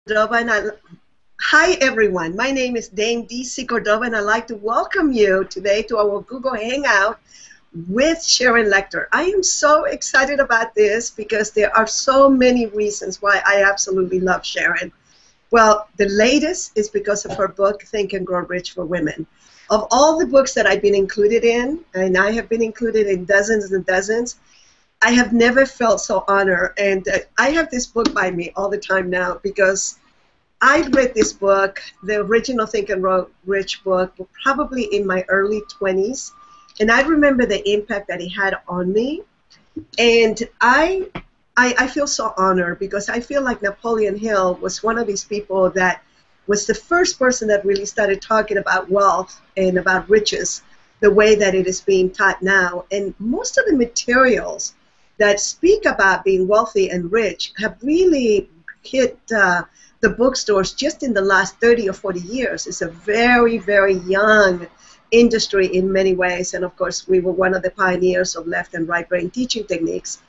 Cordova, hi everyone. My name is Dame DC Cordova, and I'd like to welcome you today to our Google Hangout with Sharon Lechter. I am so excited about this because there are so many reasons why I absolutely love Sharon. Well, the latest is because of her book, Think and Grow Rich for Women. Of all the books that I've been included in, and I have been included in dozens and dozens, I have never felt so honored. And I have this book by me all the time now because I read this book, the original Think and Grow Rich book, probably in my early 20s. And I remember the impact that it had on me. And I feel so honored because I feel like Napoleon Hill was one of these people that was the first person that really started talking about wealth and about riches the way that it is being taught now. And most of the materials that speak about being wealthy and rich have really hit the bookstores just in the last 30 or 40 years. It's a very, very young industry in many ways. And of course, we were one of the pioneers of left and right brain teaching techniques.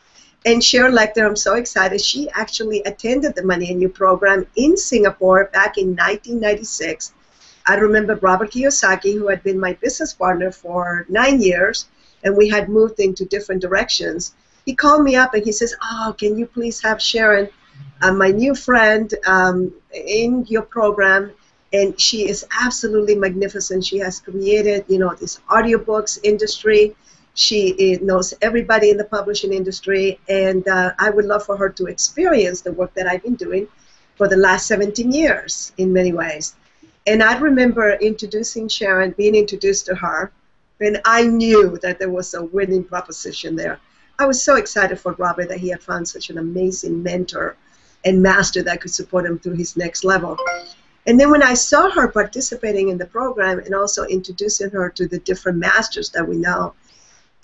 And Sharon Lechter, I'm so excited. She actually attended the Money and You program in Singapore back in 1996. I remember Robert Kiyosaki, who had been my business partner for 9 years, and we had moved into different directions. He called me up and he says, "Oh, can you please have Sharon, my new friend, in your program?" And she is absolutely magnificent. She has created, this audiobooks industry. She knows everybody in the publishing industry, and I would love for her to experience the work that I've been doing for the last 17 years in many ways. And I remember introducing Sharon, being introduced to her, and I knew that there was a winning proposition there. I was so excited for Robert that he had found such an amazing mentor and master that could support him through his next level. And then when I saw her participating in the program and also introducing her to the different masters that we know,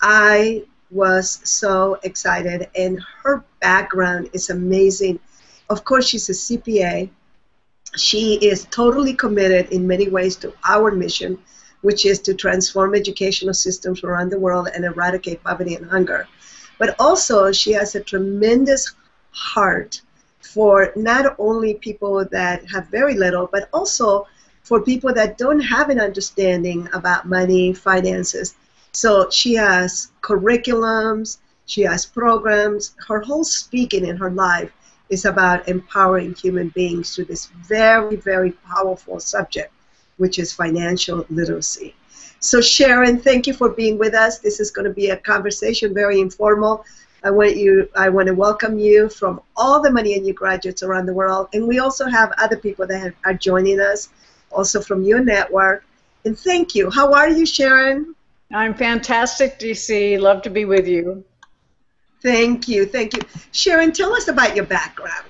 I was so excited. And her background is amazing. Of course, she's a CPA. She is totally committed in many ways to our mission, which is to transform educational systems around the world and eradicate poverty and hunger. But also, she has a tremendous heart for not only people that have very little, but also for people that don't have an understanding about money, finances. So she has curriculums, she has programs. Her whole speaking in her life is about empowering human beings through this very, very powerful subject, which is financial literacy. So Sharon, thank you for being with us. This is going to be a conversation, very informal. I want to welcome you from all the Money and You graduates around the world. And we also have other people that are joining us, also from your network. And thank you. How are you, Sharon? I'm fantastic, DC. Love to be with you. Thank you. Thank you. Sharon, tell us about your background.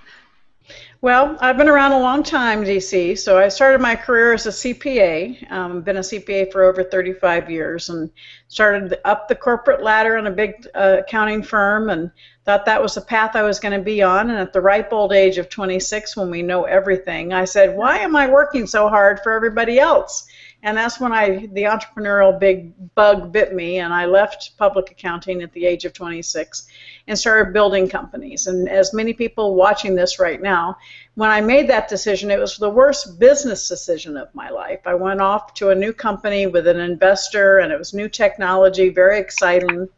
Well, I've been around a long time, DC. So I started my career as a CPA. Been a CPA for over 35 years and started up the corporate ladder in a big accounting firm and thought that was the path I was going to be on. And at the ripe old age of 26, when we know everything, I said, why am I working so hard for everybody else? And that's when the entrepreneurial big bug bit me, and I left public accounting at the age of 26 and started building companies. And as many people watching this right now, when I made that decision, it was the worst business decision of my life. I went off to a new company with an investor, and it was new technology, very exciting,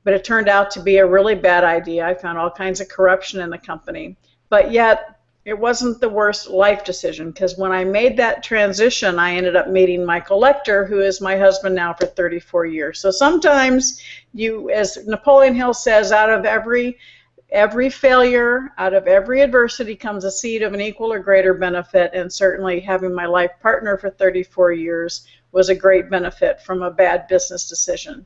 but it turned out to be a really bad idea. I found all kinds of corruption in the company. But yet, it wasn't the worst life decision, because when I made that transition, I ended up meeting Michael Lechter, who is my husband now for 34 years. So sometimes you, as Napoleon Hill says, out of every failure, out of every adversity comes a seed of an equal or greater benefit, and certainly having my life partner for 34 years was a great benefit from a bad business decision.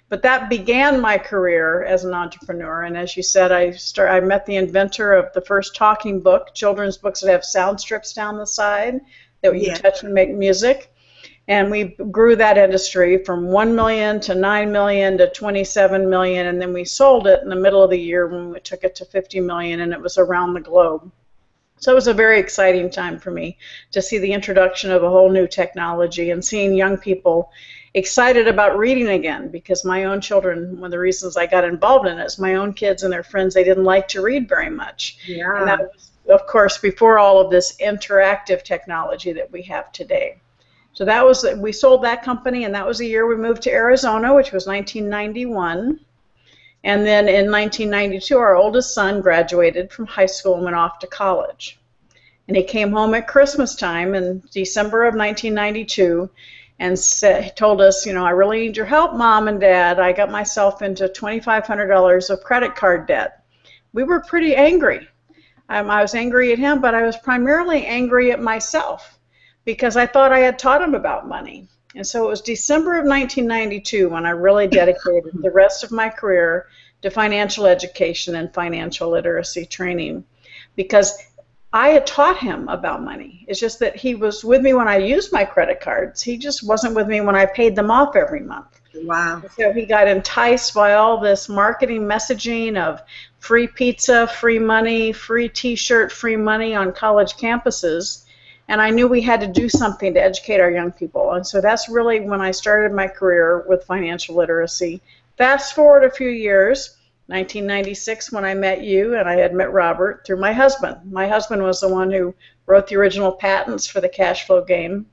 But that began my career as an entrepreneur, and as you said, I met the inventor of the first talking book, children's books that have sound strips down the side that you touch and make music, and we grew that industry from 1 million to 9 million to 27 million, and then we sold it in the middle of the year when we took it to 50 million, and it was around the globe. So it was a very exciting time for me to see the introduction of a whole new technology and seeing young people excited about reading again, because my own children, one of the reasons I got involved in it is my own kids and their friends, they didn't like to read very much. Yeah. And that was of course, before all of this interactive technology that we have today. So that was, we sold that company, and that was the year we moved to Arizona, which was 1991. And then in 1992, our oldest son graduated from high school and went off to college. And he came home at Christmas time in December of 1992 and told us, you know, I really need your help, Mom and Dad. I got myself into $2,500 of credit card debt. We were pretty angry. I was angry at him, but I was primarily angry at myself because I thought I had taught him about money. And so it was December of 1992 when I really dedicated the rest of my career to financial education and financial literacy training, because I had taught him about money. It's just that he was with me when I used my credit cards. He just wasn't with me when I paid them off every month. Wow. So he got enticed by all this marketing messaging of free pizza, free money, free t-shirt, free money on college campuses. And I knew we had to do something to educate our young people. And so that's really when I started my career with financial literacy. Fast forward a few years, 1996 when I met you, and I had met Robert through my husband. My husband was the one who wrote the original patents for the cash flow game,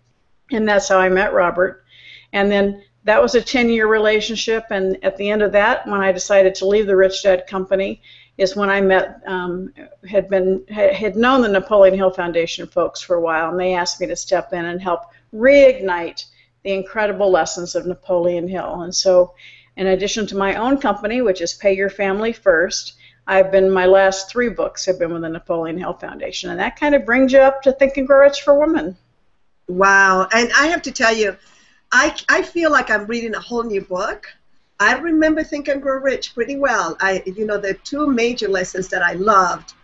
and that's how I met Robert. And then that was a 10-year relationship, and at the end of that, when I decided to leave the Rich Dad Company, is when I met, had known the Napoleon Hill Foundation folks for a while, and they asked me to step in and help reignite the incredible lessons of Napoleon Hill. And so, in addition to my own company, which is Pay Your Family First, my last 3 books have been with the Napoleon Hill Foundation, and that kind of brings you up to Think and Grow Rich for Women. Wow, and I have to tell you, I feel like I'm reading a whole new book. I remember Think and Grow Rich pretty well. The 2 major lessons that I loved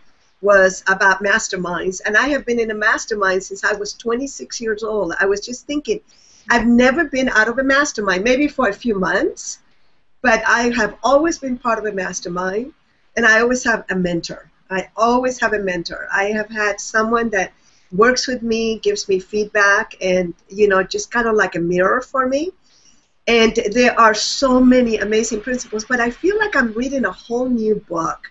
was about masterminds, and I have been in a mastermind since I was 26 years old. I was just thinking, I've never been out of a mastermind, maybe for a few months, but I have always been part of a mastermind, and I always have a mentor. I always have a mentor. I have had someone that works with me, gives me feedback, and, just kind of like a mirror for me. And there are so many amazing principles, but I feel like I'm reading a whole new book.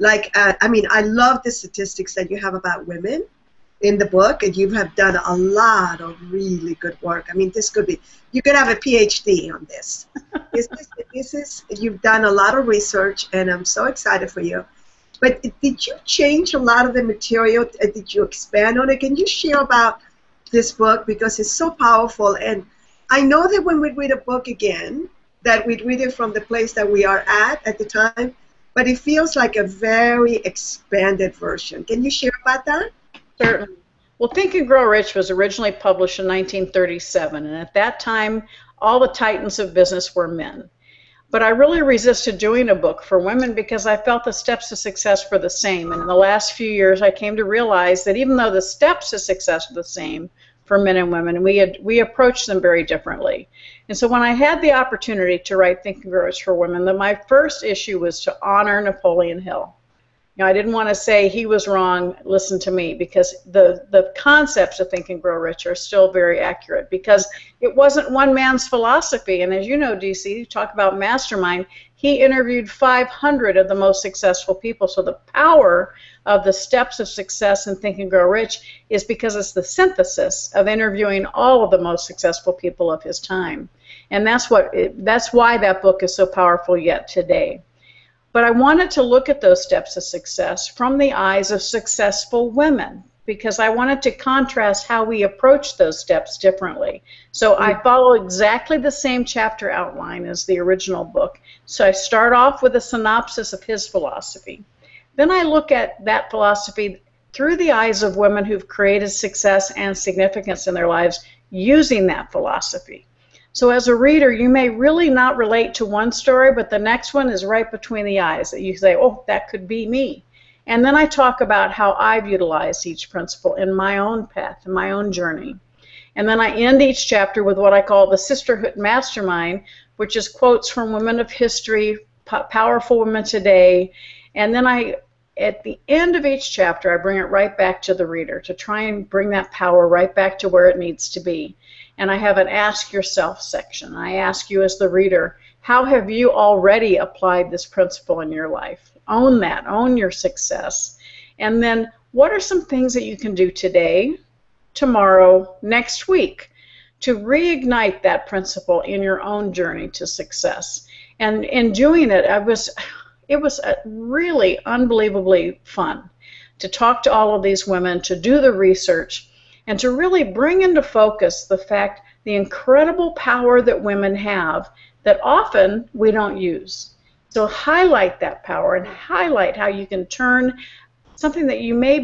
I love the statistics that you have about women in the book, and you have done a lot of really good work. I mean, you could have a PhD on this. You've done a lot of research, and I'm so excited for you. But did you change a lot of the material? Did you expand on it? Can you share about this book? Because it's so powerful, and I know that when we read a book again, that we'd read it from the place that we are at the time, but it feels like a very expanded version. Can you share about that? Certainly. Well, Think and Grow Rich was originally published in 1937, and at that time, all the titans of business were men. But I really resisted doing a book for women because I felt the steps to success were the same. And in the last few years, I came to realize that even though the steps to success are the same for men and women, we approach them very differently. And so when I had the opportunity to write Think and Grow Rich for Women, then my first issue was to honor Napoleon Hill. I didn't want to say he was wrong, listen to me, because the concepts of Think and Grow Rich are still very accurate, because it wasn't one man's philosophy. And as you know, DC, you talk about mastermind, he interviewed 500 of the most successful people. So the power of the steps of success in Think and Grow Rich is because it's the synthesis of interviewing all of the most successful people of his time. And that's why that book is so powerful yet today. But I wanted to look at those steps of success from the eyes of successful women, because I wanted to contrast how we approach those steps differently. So I follow exactly the same chapter outline as the original book. So I start off with a synopsis of his philosophy. Then I look at that philosophy through the eyes of women who've created success and significance in their lives using that philosophy. So as a reader, you may really not relate to one story, but the next one is right between the eyes that you say, oh, that could be me. And then I talk about how I've utilized each principle in my own path, in my own journey. And then I end each chapter with what I call the Sisterhood Mastermind, which is quotes from women of history, powerful women today. And then at the end of each chapter, I bring it right back to the reader to try and bring that power right back to where it needs to be. And I have an Ask Yourself section. I ask you as the reader, how have you already applied this principle in your life? Own that. Own your success. And then what are some things that you can do today, tomorrow, next week to reignite that principle in your own journey to success? And in doing it, it was really unbelievably fun to talk to all of these women, to do the research, and to really bring into focus the incredible power that women have that often we don't use. So highlight that power and highlight how you can turn something that you may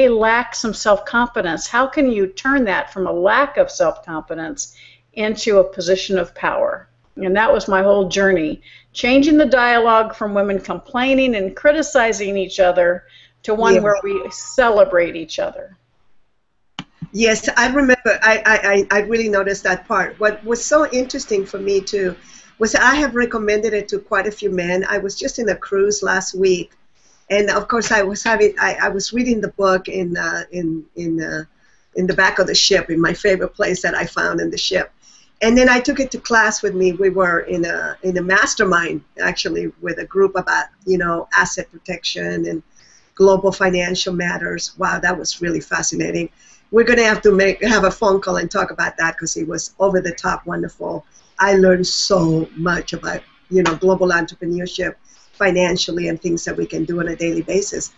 lack some self-confidence. How can you turn that from a lack of self-confidence into a position of power? And that was my whole journey, changing the dialogue from women complaining and criticizing each other to one where we celebrate each other. Yes, I remember. I really noticed that part. What was so interesting for me too was I have recommended it to quite a few men. I was just in a cruise last week, and of course I was reading the book in the back of the ship, in my favorite place that I found in the ship. And then I took it to class with me. We were in a mastermind, actually, with a group about, asset protection and global financial matters. Wow, that was really fascinating. We're going to have a phone call and talk about that, because it was over the top wonderful. I learned so much about, global entrepreneurship financially and things that we can do on a daily basis.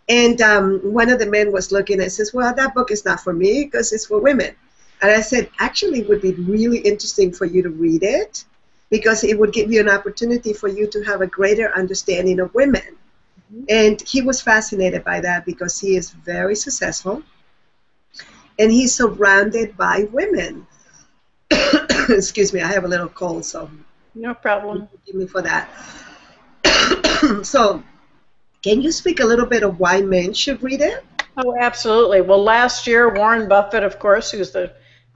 And one of the men was looking and says, well, that book is not for me because it's for women. And I said, actually, it would be really interesting for you to read it, because it would give you an opportunity for you to have a greater understanding of women. Mm-hmm. And he was fascinated by that, because he is very successful, and he's surrounded by women. Excuse me, I have a little cold, so no problem. Forgive me for that. So, can you speak a little bit of why men should read it? Oh, absolutely. Well, last year, Warren Buffett, of course, who's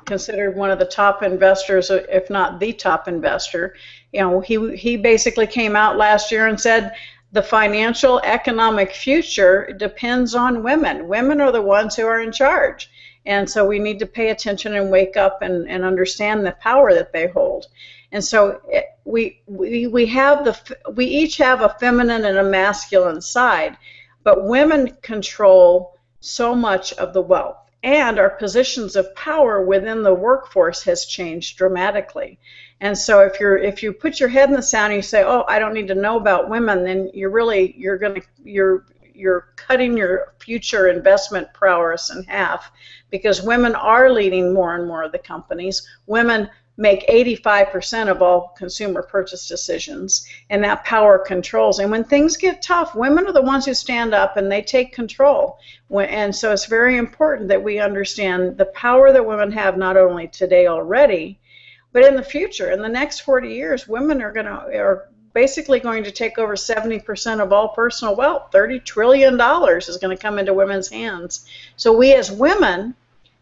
considered one of the top investors, if not the top investor, he basically came out last year and said the financial economic future depends on women. Women are the ones who are in charge. And so we need to pay attention and wake up and understand the power that they hold. And so we each have a feminine and a masculine side, but women control so much of the wealth, and our positions of power within the workforce has changed dramatically. And so if you put your head in the sand and you say, oh, I don't need to know about women, then you're cutting your future investment prowess in half, because women are leading more and more of the companies. Women make 85% of all consumer purchase decisions, and that power controls. And when things get tough, women are the ones who stand up and they take control. And so it's very important that we understand the power that women have, not only today already, but in the future. In the next 40 years, women are basically going to take over 70% of all personal wealth. $30 trillion is going to come into women's hands. So we as women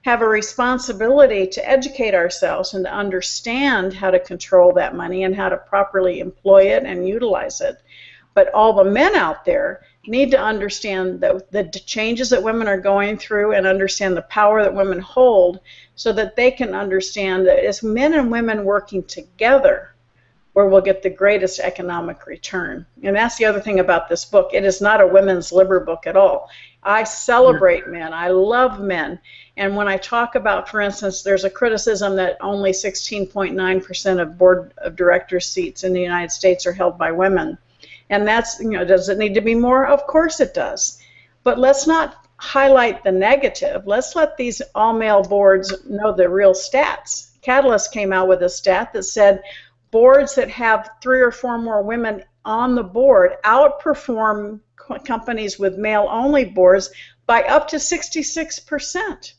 have a responsibility to educate ourselves and to understand how to control that money and how to properly employ it and utilize it. But all the men out there need to understand the changes that women are going through and understand the power that women hold, so that they can understand that it's men and women working together where we'll get the greatest economic return. And that's the other thing about this book. It is not a women's liber book at all. I celebrate men. I love men. And when I talk about, for instance, there's a criticism that only 16.9% of board of directors seats in the United States are held by women. And that's, does it need to be more? Of course it does. But let's not highlight the negative. Let's let these all-male boards know the real stats. Catalyst came out with a stat that said boards that have 3 or 4 more women on the board outperform companies with male-only boards by up to 66%.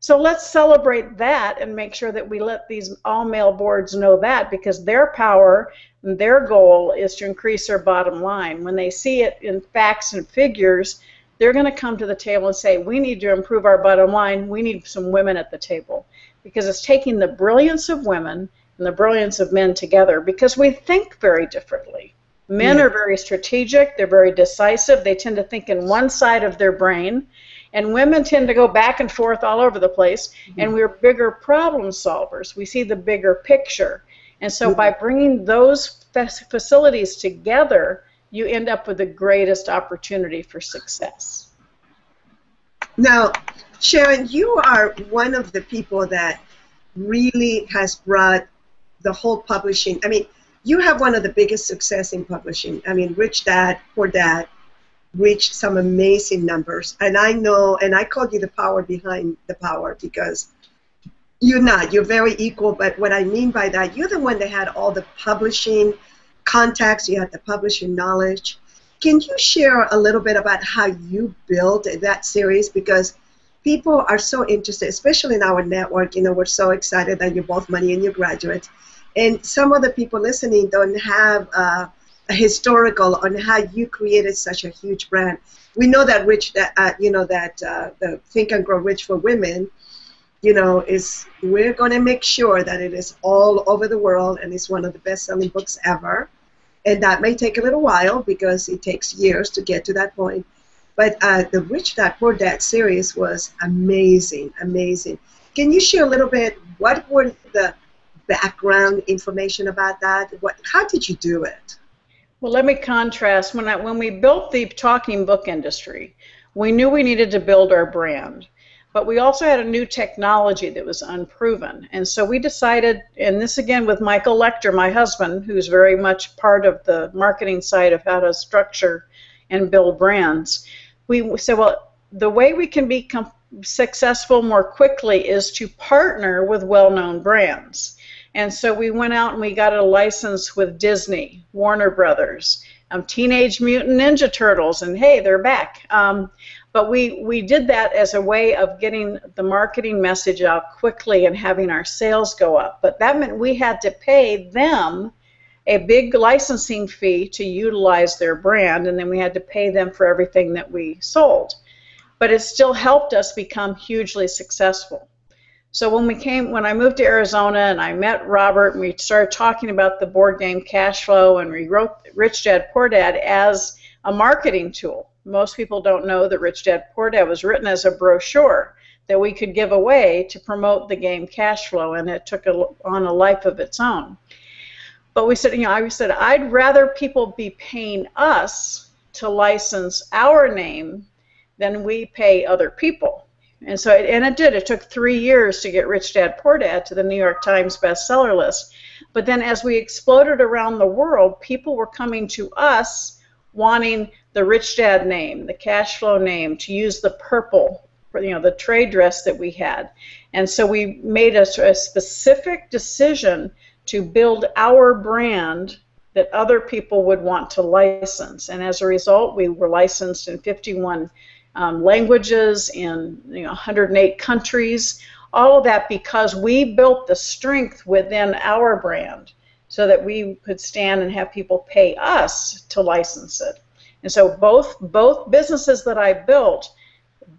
So let's celebrate that and make sure that we let these all-male boards know that, because their power and their goal is to increase their bottom line. When they see it in facts and figures, they're going to come to the table and say, we need to improve our bottom line. We need some women at the table, because it's taking the brilliance of women and the brilliance of men together, because we think very differently. Men are very strategic, they're very decisive, they tend to think in one side of their brain, and women tend to go back and forth all over the place, and we're bigger problem solvers. We see the bigger picture. And so by bringing those facilities together, you end up with the greatest opportunity for success. Now, Sharon, you are one of the people that really has brought the whole publishing. I mean, you have one of the biggest success in publishing. I mean, Rich Dad, Poor Dad reached some amazing numbers. And I know, and I call you the power behind the power, because you're very equal. But what I mean by that, you're the one that had all the publishing contacts, you had the publishing knowledge. Can you share a little bit about how you built that series? Because people are so interested, especially in our network. You know, we're so excited that you're both money and you're graduates. And some of the people listening don't have a historical on how you created such a huge brand. We know that the Think and Grow Rich for Women, we're going to make sure that it is all over the world, and it's one of the best-selling books ever. And that may take a little while because it takes years to get to that point. But the Rich Dad, Poor Dad series was amazing, amazing. Can you share a little bit, what were the background information about that? How did you do it? Well, let me contrast. When we built the talking book industry, we knew we needed to build our brand. But we also had a new technology that was unproven. And so we decided, and this again with Michael Lechter, my husband, who's very much part of the marketing side of how to structure and build brands, we said, well, the way we can become successful more quickly is to partner with well-known brands. And so we went out and we got a license with Disney, Warner Brothers, Teenage Mutant Ninja Turtles, and hey, they're back. But we did that as a way of getting the marketing message out quickly and having our sales go up. But that meant we had to pay them a big licensing fee to utilize their brand, and then we had to pay them for everything that we sold. But it still helped us become hugely successful. So when I moved to Arizona and I met Robert and we started talking about the board game cash flow, and we wrote Rich Dad, Poor Dad as a marketing tool. Most people don't know that Rich Dad, Poor Dad was written as a brochure that we could give away to promote the game cash flow, and it took on a life of its own. But we said, I said, I'd rather people be paying us to license our name than we pay other people. And so, it did. It took 3 years to get Rich Dad, Poor Dad to the New York Times bestseller list. But then as we exploded around the world, people were coming to us wanting the Rich Dad name, the cash flow name, to use the purple, the trade dress that we had. And so we made a specific decision to build our brand that other people would want to license. And as a result, we were licensed in 51 languages in 108 countries. All of that because we built the strength within our brand so that we could stand and have people pay us to license it. And so both businesses that I built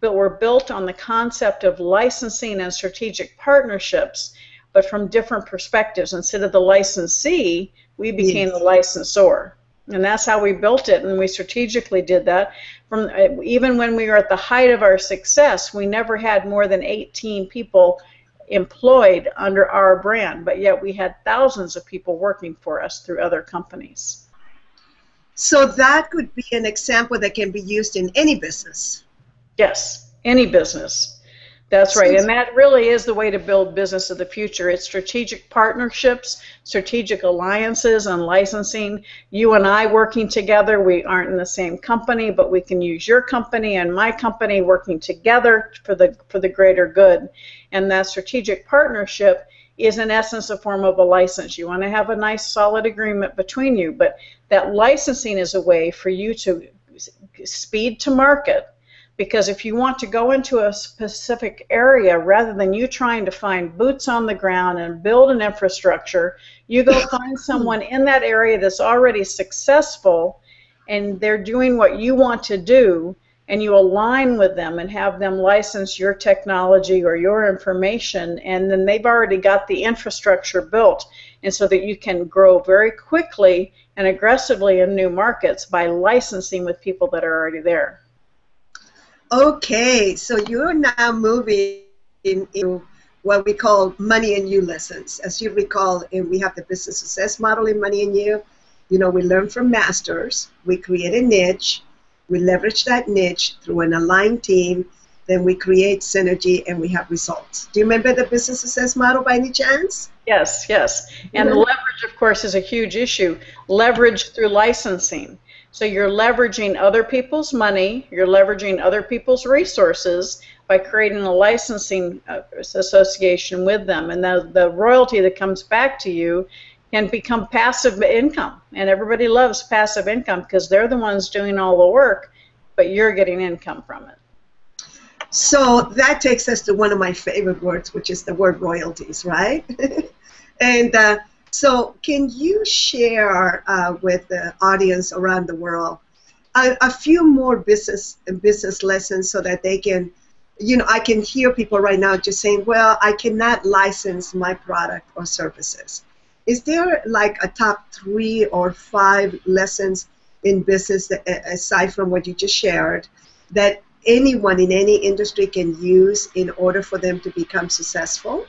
were built on the concept of licensing and strategic partnerships, but from different perspectives. Instead of the licensee, we became the licensor. And that's how we built it, and we strategically did that. Even when we were at the height of our success, we never had more than 18 people employed under our brand, but yet we had thousands of people working for us through other companies. So that could be an example that can be used in any business. Yes, any business. That's right, and that really is the way to build business of the future. It's strategic partnerships, strategic alliances, and licensing. You and I working together, we aren't in the same company, but we can use your company and my company working together for the greater good. And that strategic partnership is in essence a form of a license. You want to have a nice solid agreement between you, but that licensing is a way for you to speed to market. Because if you want to go into a specific area, rather than you trying to find boots on the ground and build an infrastructure, you go find someone in that area that's already successful and they're doing what you want to do, and you align with them and have them license your technology or your information, and then they've already got the infrastructure built, and so that you can grow very quickly and aggressively in new markets by licensing with people that are already there. Okay, so you're now moving into what we call Money and You lessons. As you recall, we have the business success model in Money and You, You know, we learn from masters, we create a niche, we leverage that niche through an aligned team, then we create synergy and we have results. Do you remember the business success model by any chance? Yes, yes. And leverage, of course, is a huge issue. Leverage through licensing. So you're leveraging other people's money, you're leveraging other people's resources by creating a licensing association with them. And the royalty that comes back to you can become passive income. And everybody loves passive income because they're the ones doing all the work, but you're getting income from it. So that takes us to one of my favorite words, which is the word royalties, right? And so can you share with the audience around the world a few more business lessons so that they can, you know, I can hear people right now just saying, well, I cannot license my product or services. Is there like a top 3 or 5 lessons in business that, aside from what you just shared, that anyone in any industry can use in order for them to become successful?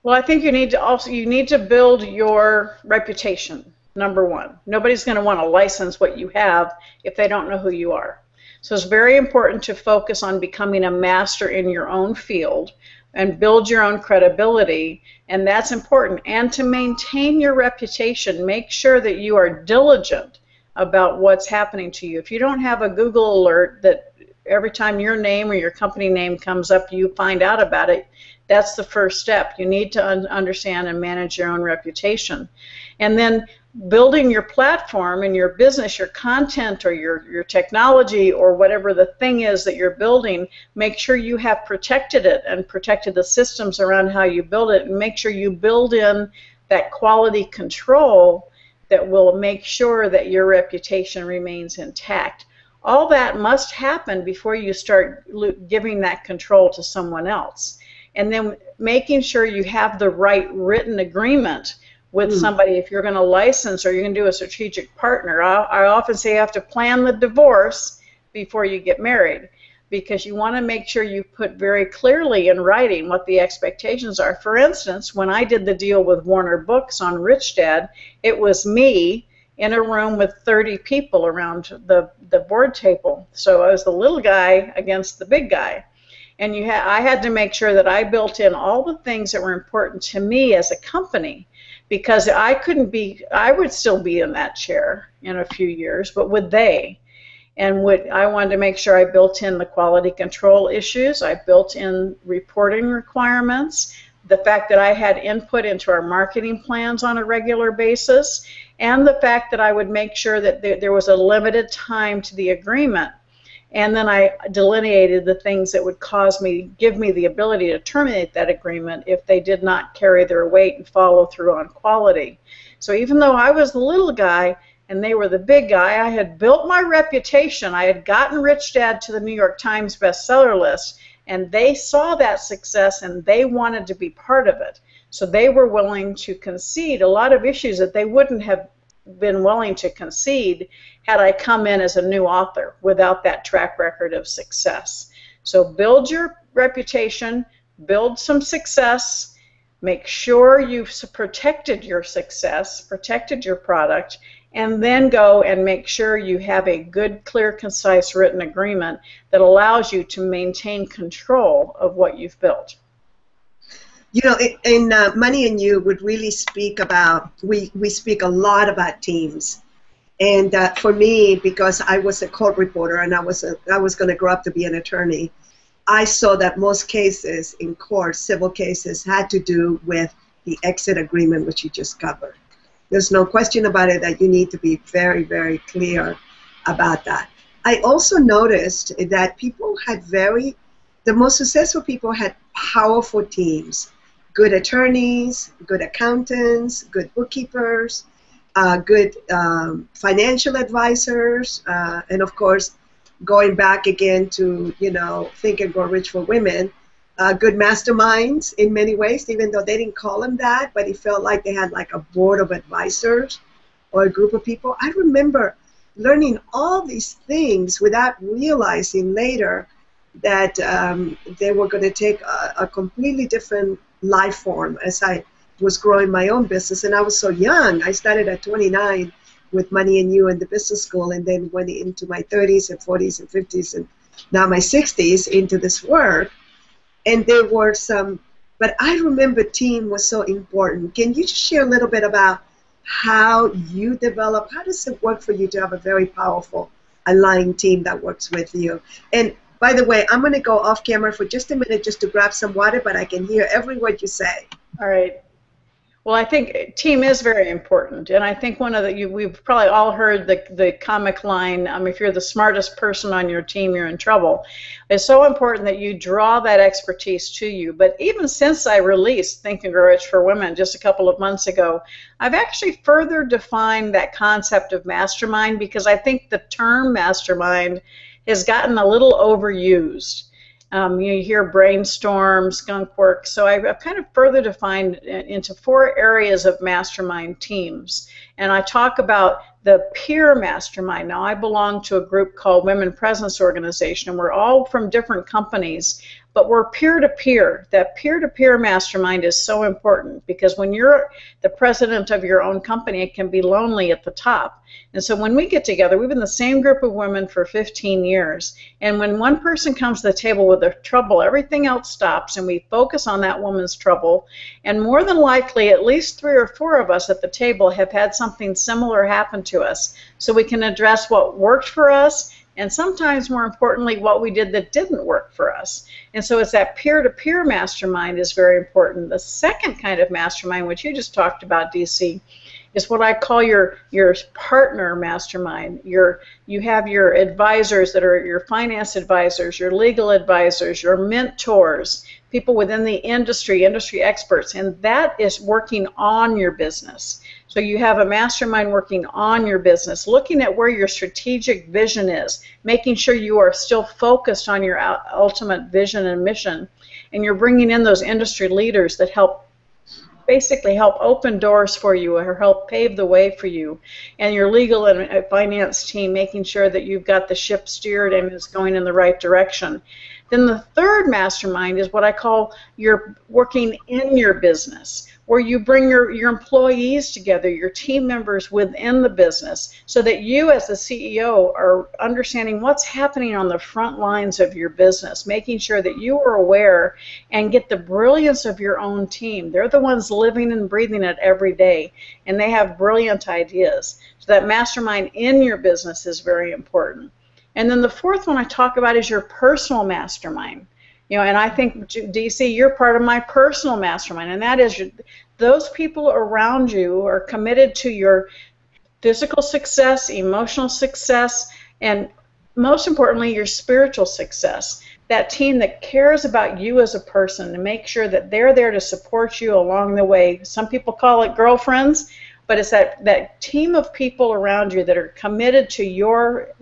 Well, I think you need to build your reputation, number one. Nobody's going to want to license what you have if they don't know who you are. So it's very important to focus on becoming a master in your own field and build your own credibility, and that's important. And to maintain your reputation, make sure that you are diligent about what's happening to you. If you don't have a Google alert that every time your name or your company name comes up, you find out about it, that's the first step. You need to understand and manage your own reputation. And then building your platform and your business, your content or your technology or whatever the thing is that you're building, make sure you have protected it and protected the systems around how you build it, and make sure you build in that quality control that will make sure that your reputation remains intact. All that must happen before you start giving that control to someone else. And then making sure you have the right written agreement with somebody if you're going to license or you're going to do a strategic partner. I often say you have to plan the divorce before you get married, because you want to make sure you put very clearly in writing what the expectations are. For instance, when I did the deal with Warner Books on Rich Dad, it was me in a room with 30 people around the board table. So I was the little guy against the big guy. And I had to make sure that I built in all the things that were important to me as a company, because I would still be in that chair in a few years, but would they? And I wanted to make sure I built in the quality control issues, I built in reporting requirements, the fact that I had input into our marketing plans on a regular basis, and the fact that I would make sure that there was a limited time to the agreement. And then I delineated the things that would give me the ability to terminate that agreement if they did not carry their weight and follow through on quality. So even though I was the little guy and they were the big guy, I had built my reputation. I had gotten Rich Dad to the New York Times bestseller list, and they saw that success and they wanted to be part of it. So they were willing to concede a lot of issues that they wouldn't have been willing to concede had I come in as a new author without that track record of success. So build your reputation, build some success, make sure you've protected your success, protected your product, and then go and make sure you have a good, clear, concise written agreement that allows you to maintain control of what you've built. You know, in Money and You would really speak about, we speak a lot about teams. And for me, because I was a court reporter and I was going to grow up to be an attorney, I saw that most cases in court, civil cases, had to do with the exit agreement, which you just covered. There's no question about it that you need to be very, very clear about that. I also noticed that people had the most successful people had powerful teams. Good attorneys, good accountants, good bookkeepers, good financial advisors, and of course, going back again to, you know, Think and Grow Rich for Women, good masterminds in many ways, even though they didn't call them that, but it felt like they had like a board of advisors or a group of people. I remember learning all these things without realizing later that they were going to take a completely different life form as I was growing my own business, and I was so young. I started at 29 with Money and You and the business school, and then went into my 30s and 40s and 50s and now my 60s into this work. And there were some, but I remember team was so important. Can you just share a little bit about how you develop, how does it work for you to have a very powerful, aligned team that works with you? And by the way, I'm going to go off camera for just a minute just to grab some water, but I can hear every word you say. All right. Well, I think team is very important, and I think one of the we've probably all heard the comic line, if you're the smartest person on your team, you're in trouble. It's so important that you draw that expertise to you. But even since I released Think and Grow Rich for Women just a couple of months ago, I've actually further defined that concept of mastermind, because I think the term mastermind has gotten a little overused. You hear brainstorm, skunk work. So I've kind of further defined into 4 areas of mastermind teams. And I talk about the peer mastermind. Now, I belong to a group called Women Presence Organization, and we're all from different companies, but we're peer-to-peer. That peer-to-peer mastermind is so important, because when you're the president of your own company, it can be lonely at the top. And so when we get together, we've been the same group of women for 15 years, and when one person comes to the table with their trouble, everything else stops, and we focus on that woman's trouble. And more than likely, at least 3 or 4 of us at the table have had something similar happen to us, so we can address what worked for us, and sometimes, more importantly, what we did that didn't work for us. And so it's that peer-to-peer mastermind is very important. The second kind of mastermind, which you just talked about, DC, is what I call your partner mastermind. You have your advisors that are your finance advisors, your legal advisors, your mentors, people within the industry experts, and that is working on your business. So you have a mastermind working on your business, looking at where your strategic vision is, making sure you are still focused on your ultimate vision and mission, and you're bringing in those industry leaders that basically help open doors for you or help pave the way for you, and your legal and finance team making sure that you've got the ship steered and it's going in the right direction. Then the third mastermind is what I call you're working in your business, where you bring your employees together, your team members within the business, so that you as the CEO are understanding what's happening on the front lines of your business, making sure that you are aware and get the brilliance of your own team. They're the ones living and breathing it every day, and they have brilliant ideas. So that mastermind in your business is very important. And then the fourth one I talk about is your personal mastermind. And I think, DC, you're part of my personal mastermind, and that is those people around you are committed to your physical success, emotional success, and most importantly, your spiritual success. That team that cares about you as a person and make sure that they're there to support you along the way. Some people call it girlfriends, but it's that team of people around you that are committed to your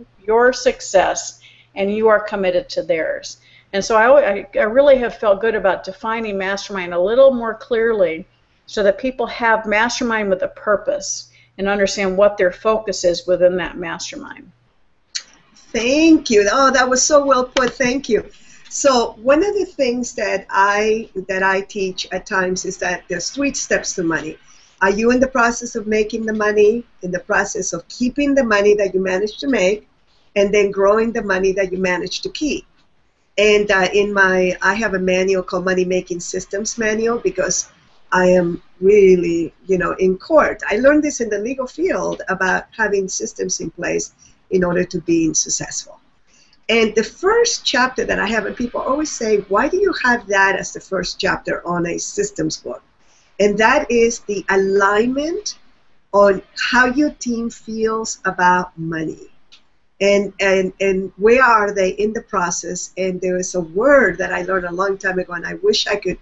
success, and you are committed to theirs. And so I really have felt good about defining mastermind a little more clearly, so that people have mastermind with a purpose and understand what their focus is within that mastermind. Thank you. Oh, that was so well put. Thank you. So one of the things that I teach at times is that there's 3 steps to money. Are you in the process of making the money, in the process of keeping the money that you managed to make, and then growing the money that you managed to keep? And I have a manual called Money Making Systems Manual, because I am really, in court. I learned this in the legal field about having systems in place in order to be successful. And the first chapter that I have, and people always say, why do you have that as the first chapter on a systems book? And that is the alignment on how your team feels about money. And where are they in the process? And there is a word that I learned a long time ago, and I wish I could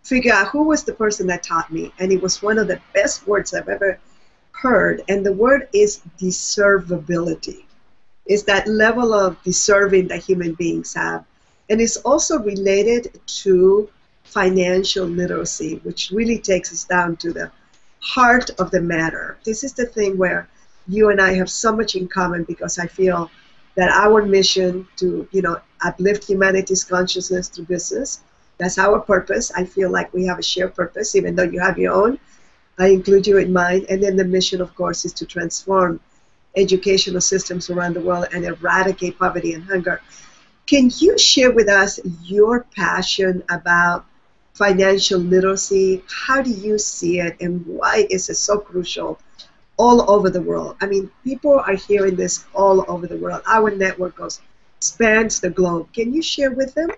figure out who was the person that taught me. And it was one of the best words I've ever heard. And the word is deservability. It's that level of deserving that human beings have. And it's also related to financial literacy, which really takes us down to the heart of the matter. This is the thing where you and I have so much in common, because I feel that our mission to, uplift humanity's consciousness through business That's our purpose. I feel like we have a shared purpose, even though you have your own. I include you in mine. And then the mission, of course, is to transform educational systems around the world and eradicate poverty and hunger. Can you share with us your passion about financial literacy? How do you see it, and why is it so crucial all over the world? I mean, people are hearing this all over the world. Our network spans the globe. Can you share with them?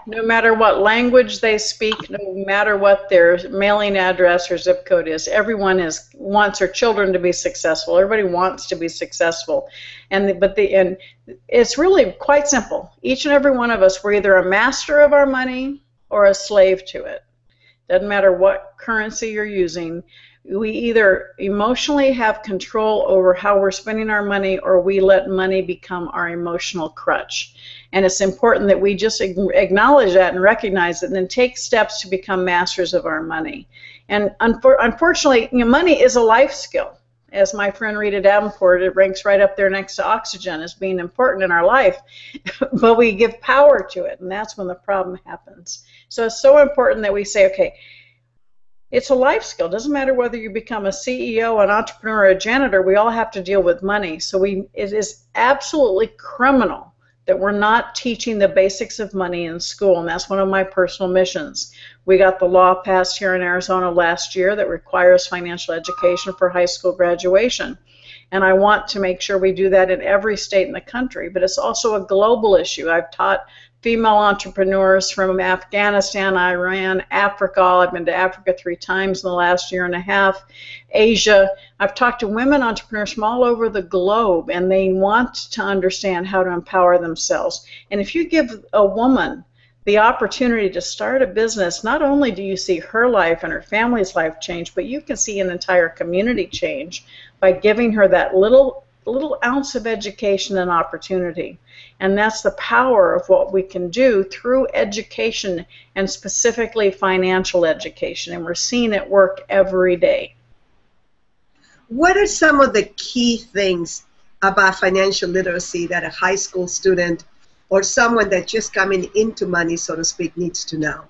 No matter what language they speak, no matter what their mailing address or zip code is, everyone wants their children to be successful. Everybody wants to be successful, and it's really quite simple. Each and every one of us, we're either a master of our money or a slave to it. Doesn't matter what currency you're using. We either emotionally have control over how we're spending our money, or we let money become our emotional crutch. And it's important that we just acknowledge that and recognize it, and then take steps to become masters of our money. And unfortunately, money is a life skill. As my friend Rita Davenport, it ranks right up there next to oxygen as being important in our life, but we give power to it, and that's when the problem happens. So it's so important that we say, okay, it's a life skill. It doesn't matter whether you become a CEO, an entrepreneur, or a janitor, we all have to deal with money. So it is absolutely criminal that we're not teaching the basics of money in school, and that's one of my personal missions. We got the law passed here in Arizona last year that requires financial education for high school graduation. And I want to make sure we do that in every state in the country, but it's also a global issue. I've taught female entrepreneurs from Afghanistan, Iran, Africa. I've been to Africa 3 times in the last year and a half. Asia. I've talked to women entrepreneurs from all over the globe, and they want to understand how to empower themselves. And if you give a woman the opportunity to start a business, not only do you see her life and her family's life change, but you can see an entire community change by giving her that little ounce of education and opportunity. And that's the power of what we can do through education, and specifically financial education. And we're seeing it work every day. What are some of the key things about financial literacy that a high school student or someone that's just coming into money, so to speak, needs to know?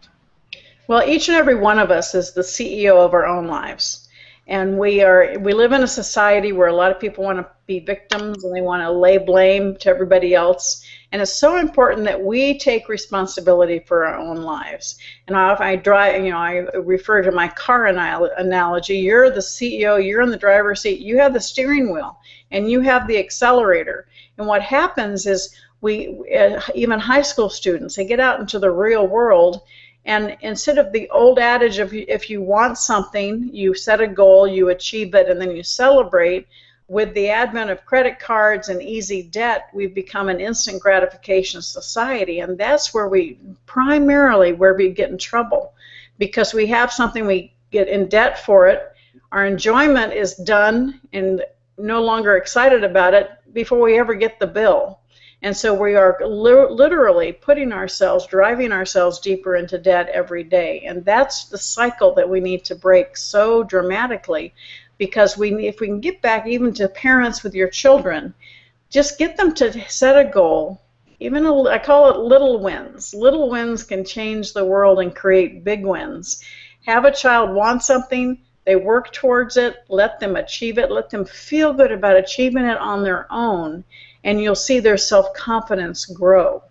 Well, each and every one of us is the CEO of our own lives. And we live in a society where a lot of people want to be victims, and they want to lay blame to everybody else. And it's so important that we take responsibility for our own lives. And I refer to my car analogy. You're the CEO, you're in the driver's seat, you have the steering wheel, and you have the accelerator. And what happens is even high school students, they get out into the real world, and instead of the old adage of if you want something, you set a goal, you achieve it, and then you celebrate, with the advent of credit cards and easy debt, we've become an instant gratification society, and that's where we get in trouble, because we have something, we get in debt for it, our enjoyment is done and no longer excited about it before we ever get the bill. And so we are literally driving ourselves deeper into debt every day. And that's the cycle that we need to break so dramatically, because if we can get back even to parents with your children, just get them to set a goal. I call it little wins. Little wins can change the world and create big wins. Have a child want something, they work towards it, let them achieve it, let them feel good about achieving it on their own, and you'll see their self-confidence grow.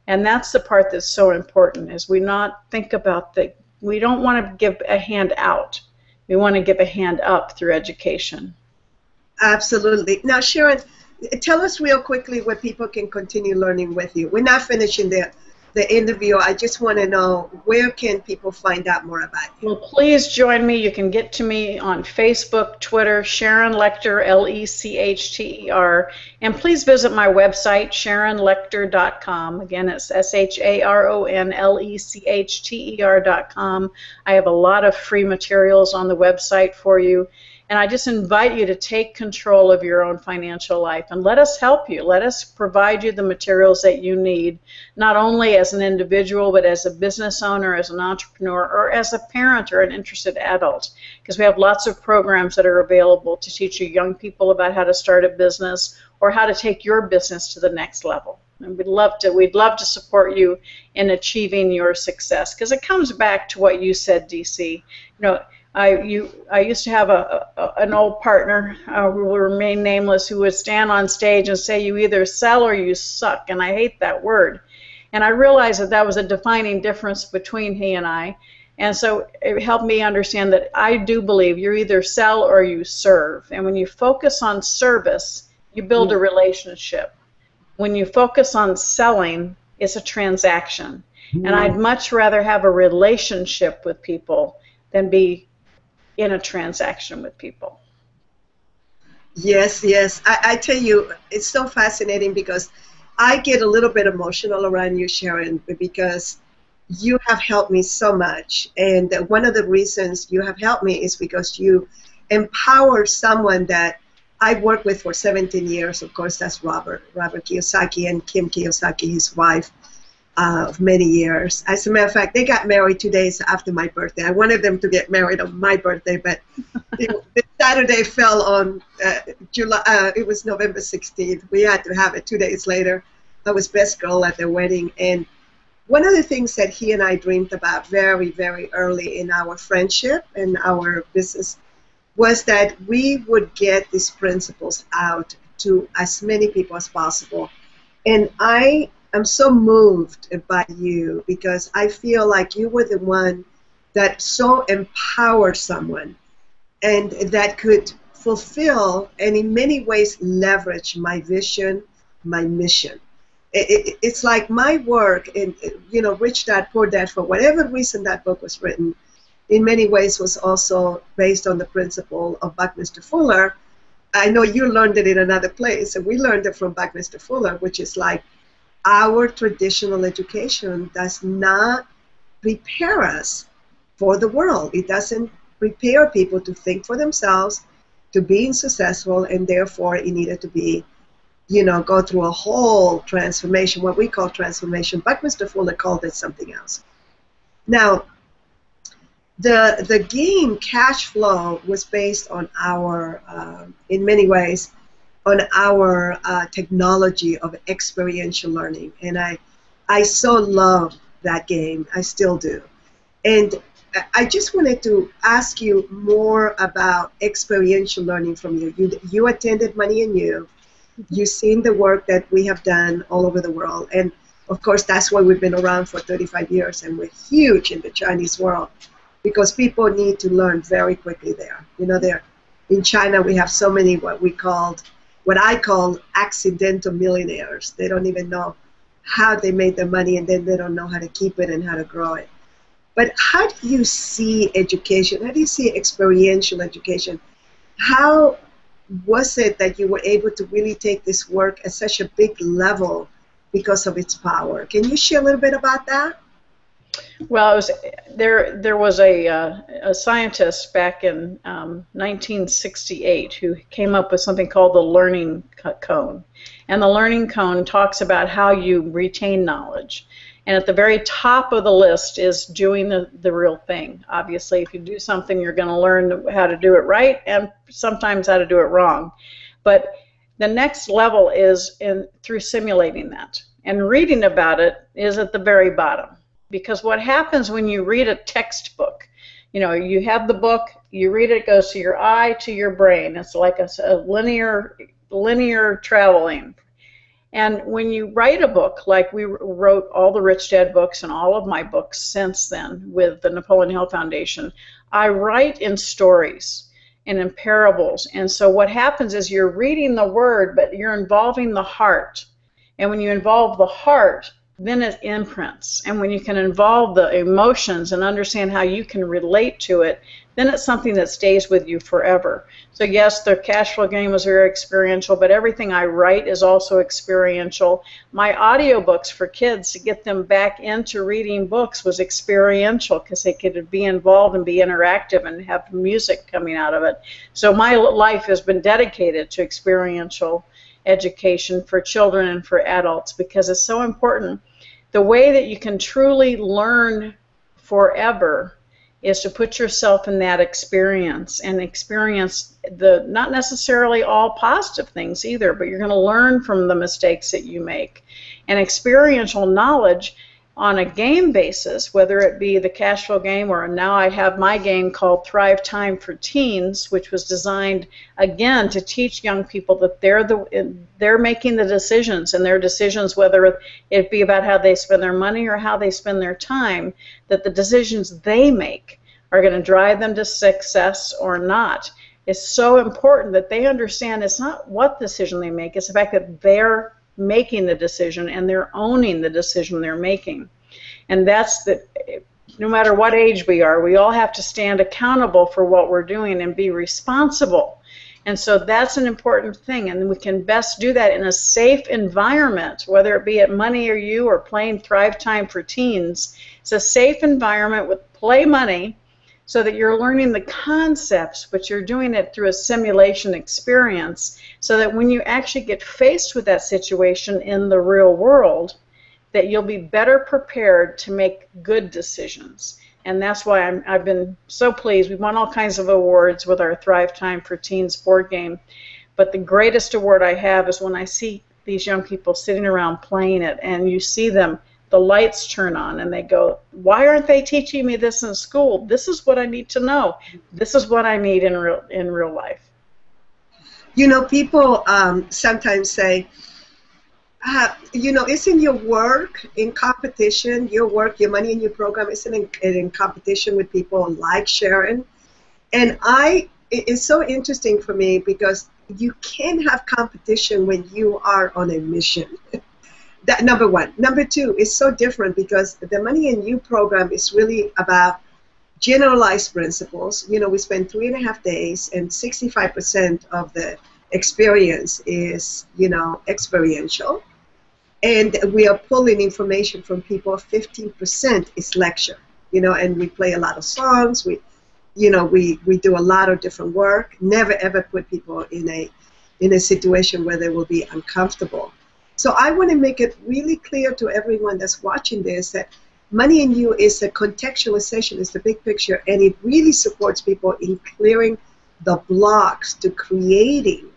And that's the part that's so important, is we not think about we don't want to give a hand out. We want to give a hand up through education. Absolutely. Now, Sharon, tell us real quickly where people can continue learning with you. We're not finishing the interview. I just want to know, where can people find out more about you? Well, please join me. You can get to me on Facebook, Twitter, Sharon Lechter, Lechter, and please visit my website, SharonLechter.com. Again, it's SharonLechter.com. I have a lot of free materials on the website for you. And I just invite you to take control of your own financial life, and let us help you. Let us provide you the materials that you need, not only as an individual, but as a business owner, as an entrepreneur, or as a parent or an interested adult. Because we have lots of programs that are available to teach you young people about how to start a business or how to take your business to the next level. And we'd love to support you in achieving your success, because it comes back to what you said, DC. I used to have an old partner who will remain nameless, who would stand on stage and say, "You either sell or you suck," and I hate that word. And I realized that was a defining difference between he and I. And so it helped me understand that I do believe you either sell or you serve. And when you focus on service, you build a relationship. When you focus on selling, it's a transaction. And I'd much rather have a relationship with people than be in a transaction with people. Yes, yes. I tell you, it's so fascinating because I get a little bit emotional around you, Sharon, because you have helped me so much. And one of the reasons you have helped me is because you empower someone that I worked with for 17 years. Of course, that's Robert Kiyosaki, and Kim Kiyosaki, his wife, of many years. As a matter of fact, they got married 2 days after my birthday. I wanted them to get married on my birthday, but the Saturday fell on July. It was November 16th. We had to have it 2 days later. I was best girl at their wedding. And one of the things that he and I dreamed about very, very early in our friendship and our business was that we would get these principles out to as many people as possible. And I am so moved by you because I feel like you were the one that so empowered someone and that could fulfill and in many ways leverage my vision, my mission. It's like my work in, Rich Dad, Poor Dad, for whatever reason that book was written, in many ways was also based on the principle of Buckminster Fuller. I know you learned it in another place, and we learned it from Buckminster Fuller, which is like our traditional education does not prepare us for the world. It doesn't prepare people to think for themselves, to being successful, and therefore it needed to be, go through a whole transformation, what we call transformation. Buckminster Fuller called it something else. Now, the game cash flow was based on our, in many ways, on our technology of experiential learning. And I so love that game. I still do. And I just wanted to ask you more about experiential learning from you. You attended Money and You've seen the work that we have done all over the world. And of course, that's why we've been around for 35 years and we're huge in the Chinese world because people need to learn very quickly there. In China, we have so many what I call accidental millionaires. They don't even know how they made their money, and then they don't know how to keep it and how to grow it. But how do you see education? How do you see experiential education? How was it that you were able to really take this work at such a big level because of its power? Can you share a little bit about that? Well, there was a scientist back in 1968 who came up with something called the learning cone. And the learning cone talks about how you retain knowledge. And at the very top of the list is doing the real thing. Obviously, if you do something, you're going to learn how to do it right and sometimes how to do it wrong. But the next level is through simulating that. And reading about it is at the very bottom. Because what happens when you read a textbook, you have the book, you read it, it goes to your eye, to your brain. It's like a linear traveling. And when you write a book, like we wrote all the Rich Dad books and all of my books since then with the Napoleon Hill Foundation, I write in stories and in parables. And so what happens is you're reading the word, but you're involving the heart. And when you involve the heart, then it imprints. And when you can involve the emotions and understand how you can relate to it, then it's something that stays with you forever. So yes, the cash flow game was very experiential, but everything I write is also experiential. My audiobooks for kids, to get them back into reading books, was experiential because they could be involved and be interactive and have music coming out of it. So my life has been dedicated to experiential education for children and for adults because it's so important. The way that you can truly learn forever is to put yourself in that experience and experience not necessarily all positive things either, but you're going to learn from the mistakes that you make. And experiential knowledge on a game basis, whether it be the cash flow game, or now I have my game called Thrive Time for Teens, which was designed again to teach young people that they're making the decisions, and their decisions, whether it be about how they spend their money or how they spend their time, that the decisions they make are going to drive them to success or not. It's so important that they understand it's not what decision they make, it's the fact that they're making the decision and they're owning the decision they're making. And that's the, no matter what age we are, we all have to stand accountable for what we're doing and be responsible. And so that's an important thing, and we can best do that in a safe environment, whether it be at Money or You or playing Thrive Time for Teens. It's a safe environment with Play Money, so that you're learning the concepts, but you're doing it through a simulation experience, so that when you actually get faced with that situation in the real world, that you'll be better prepared to make good decisions. And that's why I've been so pleased. We've won all kinds of awards with our Thrive Time for Teens board game, but the greatest award I have is when I see these young people sitting around playing it, and you see them, the lights turn on, and they go, why aren't they teaching me this in school? This is what I need to know. This is what I need in real life. You know, people sometimes say, you know, isn't your work in competition? Your work, your Money and You program, isn't in competition with people like Sharon? And it's so interesting for me, because you can't have competition when you are on a mission. That, number one. Number two, it's so different, because the Money and You program is really about generalized principles. You know, we spend 3.5 days, and 65% of the experience is, you know, experiential. And we are pulling information from people. 15% is lecture, you know, and we play a lot of songs. We do a lot of different work. Never ever put people in a situation where they will be uncomfortable. So I want to make it really clear to everyone that's watching this that Money and You is a contextualization, it's the big picture, and it really supports people in clearing the blocks to creating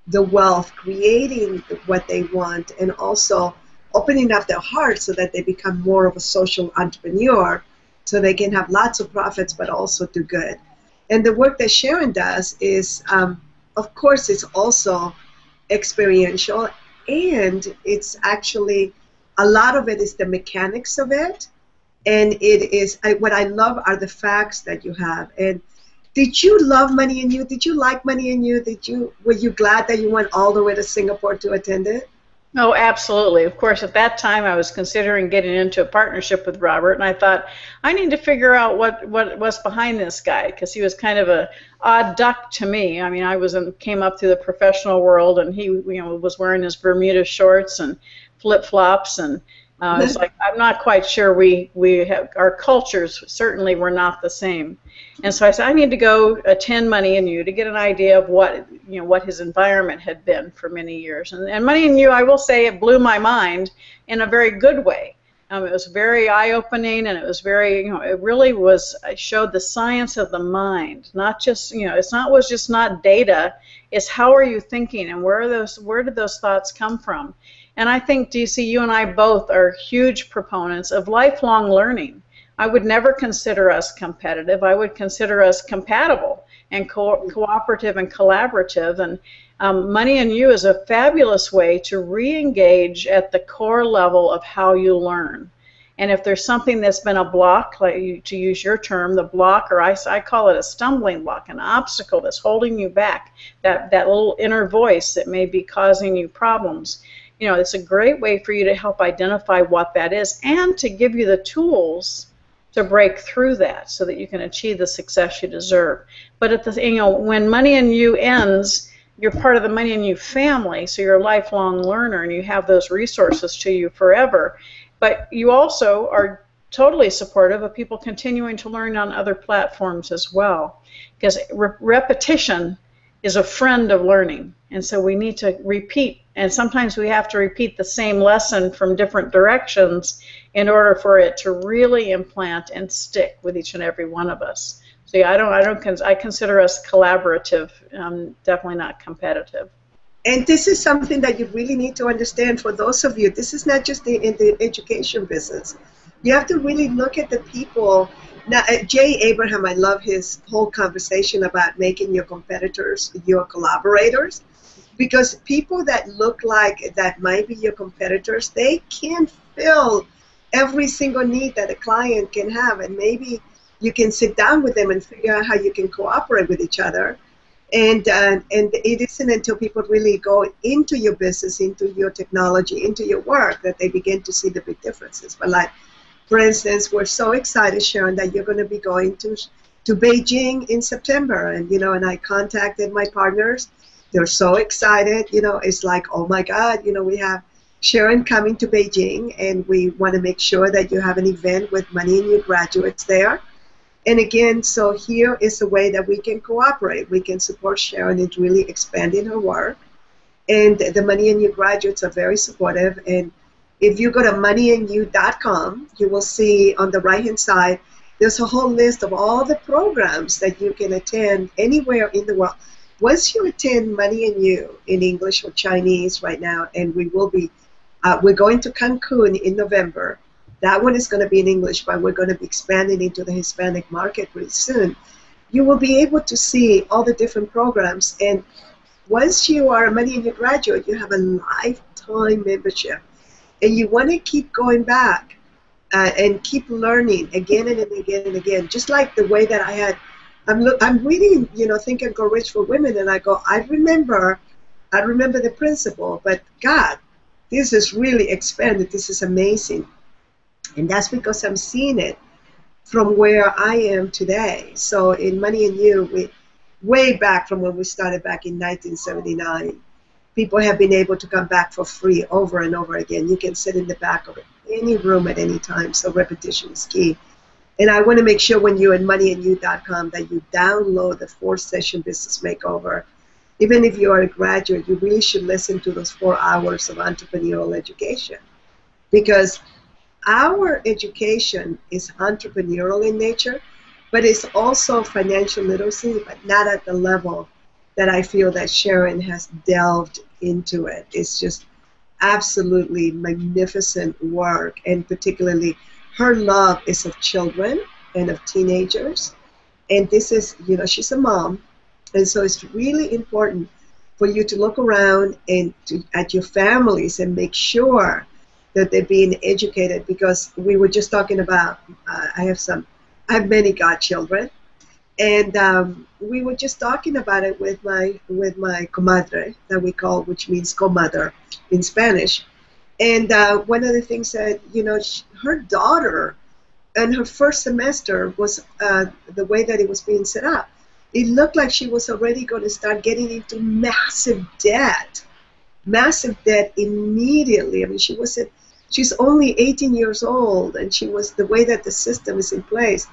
the wealth, creating what they want, and also opening up their hearts so that they become more of a social entrepreneur, so they can have lots of profits but also do good. And the work that Sharon does is, of course, it's also experiential, and it's actually, a lot of it is the mechanics of it, and it is, what I love are the facts that you have. And did you love Money and You? Did you like Money and You? Were you glad that you went all the way to Singapore to attend it? Oh, absolutely. Of course, at that time, I was considering getting into a partnership with Robert, and I thought, I need to figure out what was behind this guy, because he was kind of a odd duck to me. I mean, came up through the professional world, and he, you know, was wearing his Bermuda shorts and flip-flops, and it's like, I'm not quite sure our cultures certainly were not the same. And so I said, I need to go attend Money and You to get an idea of what his environment had been for many years. And Money and You, I will say, it blew my mind in a very good way. It was very eye-opening, and it was very, it really was, it showed the science of the mind, not just, was just not data, it's how are you thinking, and where did those thoughts come from? And I think, DC, you and I both are huge proponents of lifelong learning. I would never consider us competitive. I would consider us compatible and cooperative and collaborative. And Money and You is a fabulous way to re-engage at the core level of how you learn. And if there's something that's been a block, like to use your term, the block, or I call it a stumbling block, an obstacle that's holding you back, that little inner voice that may be causing you problems, it's a great way for you to help identify what that is and to give you the tools to break through that so that you can achieve the success you deserve. But at when Money and You ends, you're part of the Money and You family, so you're a lifelong learner and you have those resources to you forever. But you also are totally supportive of people continuing to learn on other platforms as well, because repetition is a friend of learning, and so we need to repeat, and sometimes we have to repeat the same lesson from different directions in order for it to really implant and stick with each and every one of us. So yeah, I consider us collaborative, definitely not competitive. And this is something that you really need to understand for those of you. This is not just in the education business. You have to really look at the people. Now, Jay Abraham, I love his whole conversation about making your competitors your collaborators, because people that look like that might be your competitors, they can't fill every single need that a client can have. And maybe you can sit down with them and figure out how you can cooperate with each other. And it isn't until people really go into your business, into your technology, into your work, that they begin to see the big differences. But like, for instance, we're so excited, Sharon, that you're going to be going to Beijing in September. And, and I contacted my partners. They're so excited. It's like, oh my God, we have Sharon coming to Beijing, and we want to make sure that you have an event with many new graduates there. And again, so here is a way that we can cooperate. We can support Sharon in really expanding her work. And the Money and You graduates are very supportive. And if you go to moneyandyou.com, you will see on the right-hand side, there's a whole list of all the programs that you can attend anywhere in the world. Once you attend Money and You in English or Chinese right now, and we will be, we're going to Cancun in November. That one is going to be in English, but we're going to be expanding into the Hispanic market pretty soon. You will be able to see all the different programs. And once you are a Money and You graduate, you have a lifetime membership. And you want to keep going back and keep learning again and again and again. Just like the way that I had, I'm reading, Think and Grow Rich for Women, and I go, I remember the principle, but God, this is really expanded. This is amazing. And that's because I'm seeing it from where I am today. So in Money and You, way back from when we started back in 1979, people have been able to come back for free over and over again. You can sit in the back of any room at any time, so repetition is key. And I want to make sure when you're in moneyandyou.com that you download the 4-session business makeover. Even if you are a graduate, you really should listen to those 4 hours of entrepreneurial education, because our education is entrepreneurial in nature, but it's also financial literacy, but not at the level that I feel that Sharon has delved into it. It's just absolutely magnificent work, and particularly her love is of children and of teenagers. And this is, she's a mom, and so it's really important for you to look around and at your families and make sure that they're being educated, because we were just talking about, I have many godchildren, and we were just talking about it with my comadre, that we call, which means co-mother in Spanish. And one of the things that, her daughter in her first semester was the way that it was being set up. It looked like she was already going to start getting into massive debt immediately. I mean, she's only 18 years old, and she was, the way that the system is in place.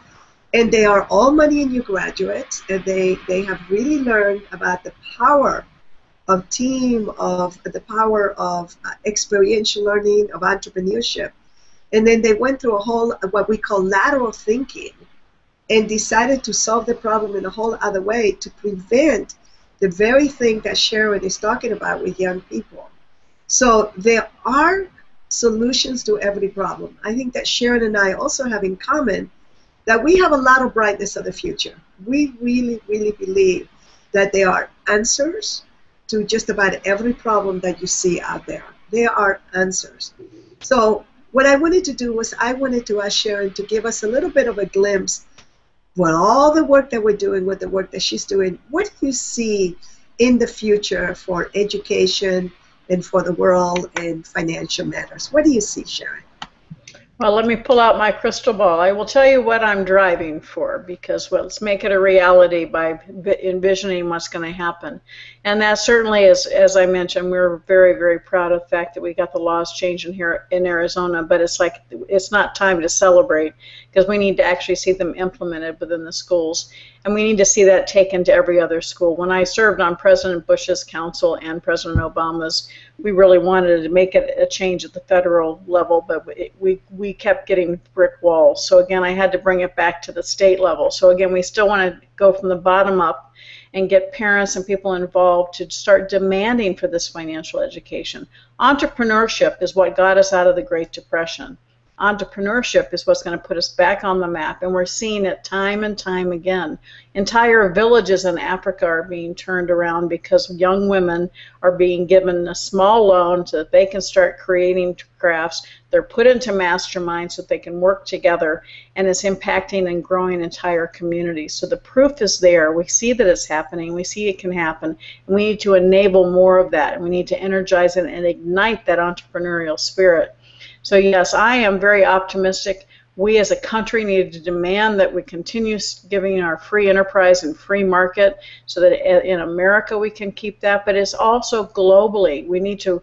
And they are all Money and You graduates, and they have really learned about the power of team, of the power of experiential learning, of entrepreneurship. And then they went through a whole, what we call lateral thinking, and decided to solve the problem in a whole other way to prevent the very thing that Sharon is talking about with young people. So there are solutions to every problem. I think that Sharon and I also have in common that we have a lot of brightness of the future. We really, really believe that there are answers to just about every problem that you see out there. There are answers. So what I wanted to do was I wanted to ask Sharon to give us a little bit of a glimpse with all the work that we're doing, with the work that she's doing. What do you see in the future for education and for the world and financial matters? What do you see, Sharon? Well, let me pull out my crystal ball. I will tell you what I'm driving for, because let's make it a reality by envisioning what's going to happen. And that certainly is, as I mentioned, we're very, very proud of the fact that we got the laws changed in here in Arizona, but it's like, it's not time to celebrate, because we need to actually see them implemented within the schools. And we need to see that taken to every other school. When I served on President Bush's council and President Obama's, we really wanted to make it a change at the federal level, but we kept getting brick walls. So again, I had to bring it back to the state level. So again, we still want to go from the bottom up and get parents and people involved to start demanding for this financial education. Entrepreneurship is what got us out of the Great Depression. Entrepreneurship is what's going to put us back on the map, and we're seeing it time and time again. Entire villages in Africa are being turned around because young women are being given a small loan so that they can start creating crafts. They're put into masterminds so that they can work together, and it's impacting and growing entire communities. So the proof is there. We see that it's happening. We see it can happen, and we need to enable more of that, and we need to energize and ignite that entrepreneurial spirit. So yes, I am very optimistic. We as a country need to demand that we continue giving our free enterprise and free market so that in America we can keep that, but it's also globally. We need to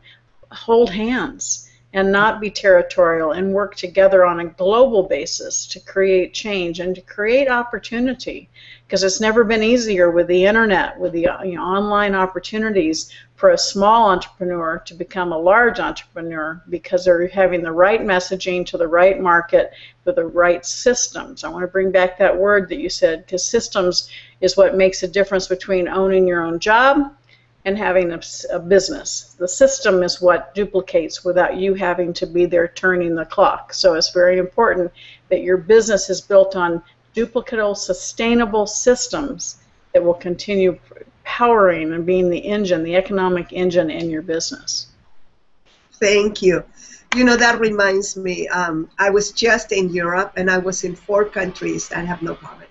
hold hands and not be territorial and work together on a global basis to create change and to create opportunity, because it's never been easier with the internet, with the online opportunities for a small entrepreneur to become a large entrepreneur, because they're having the right messaging to the right market with the right systems. I want to bring back that word that you said, because systems is what makes a difference between owning your own job and having a business. The system is what duplicates without you having to be there turning the clock. So it's very important that your business is built on duplicable, sustainable systems that will continue powering and being the engine, the economic engine in your business. Thank you. You know, that reminds me, I was just in Europe, and I was in 4 countries that have no poverty.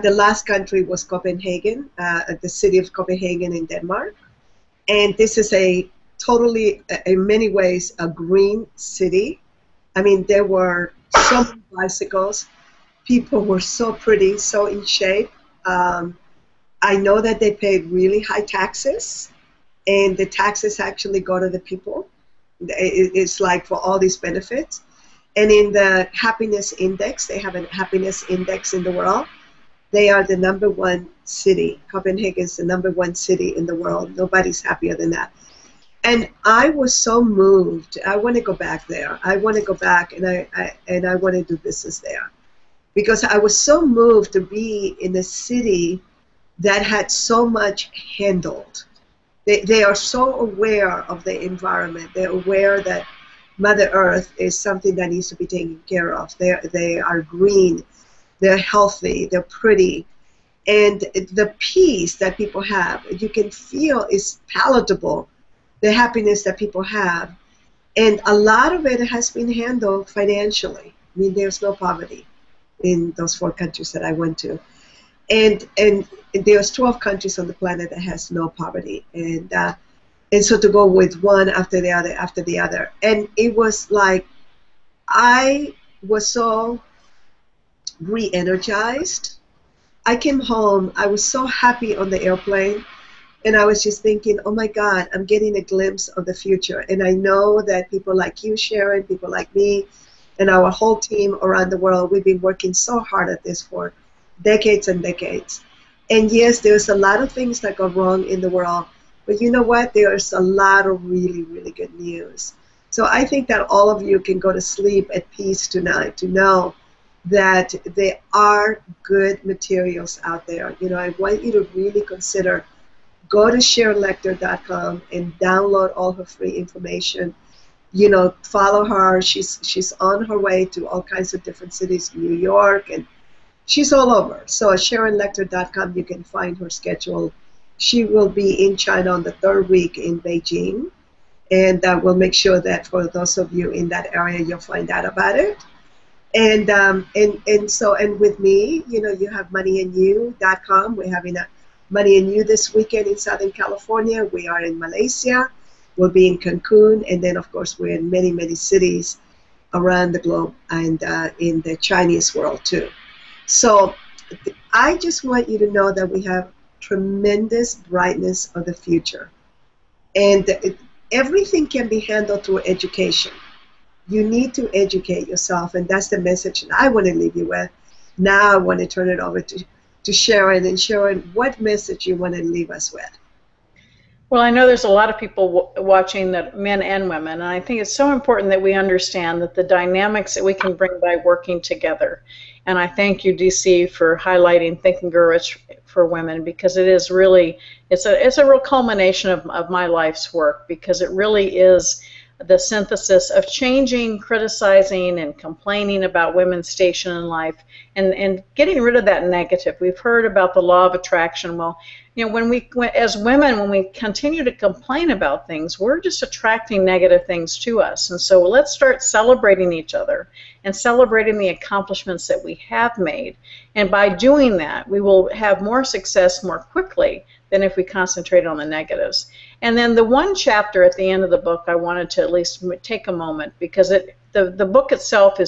The last country was Copenhagen, the city of Copenhagen in Denmark. And this is a totally, in many ways, a green city. I mean, there were so many bicycles. People were so pretty, so in shape. I know that they paid really high taxes, and the taxes actually go to the people. It's like for all these benefits. And in the happiness index, they have a happiness index in the world. They are the #1 city. Copenhagen is the #1 city in the world. Nobody's happier than that. And I was so moved. I want to go back there. I want to go back, and I want to do business there, because I was so moved to be in a city that had so much handled. They are so aware of the environment. They're aware that Mother Earth is something that needs to be taken care of. They are green. They're healthy, they're pretty, and the peace that people have, you can feel is palatable, the happiness that people have. And a lot of it has been handled financially. I mean, there's no poverty in those 4 countries that I went to. And there's 12 countries on the planet that has no poverty. And so to go with one after the other. And it was like, I was so re-energized. I came home, I was so happy on the airplane, and I was just thinking, oh my God, I'm getting a glimpse of the future. And I know that people like you, Sharon, people like me, and our whole team around the world, we've been working so hard at this for decades and decades. And yes, there's a lot of things that go wrong in the world, but you know what? There's a lot of really, really good news. So I think that all of you can go to sleep at peace tonight to know that there are good materials out there. You know, I want you to really consider, go to SharonLechter.com and download all her free information. You know, follow her. She's on her way to all kinds of different cities, New York, and she's all over. So at SharonLechter.com you can find her schedule. She will be in China on the 3rd week in Beijing, and we'll make sure that for those of you in that area, you'll find out about it. And with me, you know, you have MoneyAndYou.com. We're having a Money and You this weekend in Southern California. We are in Malaysia. We'll be in Cancun, and then of course we're in many, many cities around the globe, and in the Chinese world too. So I just want you to know that we have tremendous brightness of the future, and everything can be handled through education. You need to educate yourself, and that's the message that I want to leave you with. Now I want to turn it over to Sharon. And Sharon, what message you want to leave us with? Well, I know there's a lot of people watching, that men and women, and I think it's so important that we understand that the dynamics that we can bring by working together. And I thank you, DC, for highlighting Think and Grow Rich for women, because it is really, it's a real culmination of my life's work, because it really is the synthesis of changing, criticizing, and complaining about women's station in life, and getting rid of that negative. We've heard about the law of attraction. Well, you know, as women, when we continue to complain about things, we're just attracting negative things to us. And so let's start celebrating each other and celebrating the accomplishments that we have made. And by doing that, we will have more success more quickly than if we concentrate on the negatives. And then the one chapter at the end of the book, I wanted to at least take a moment, because the book itself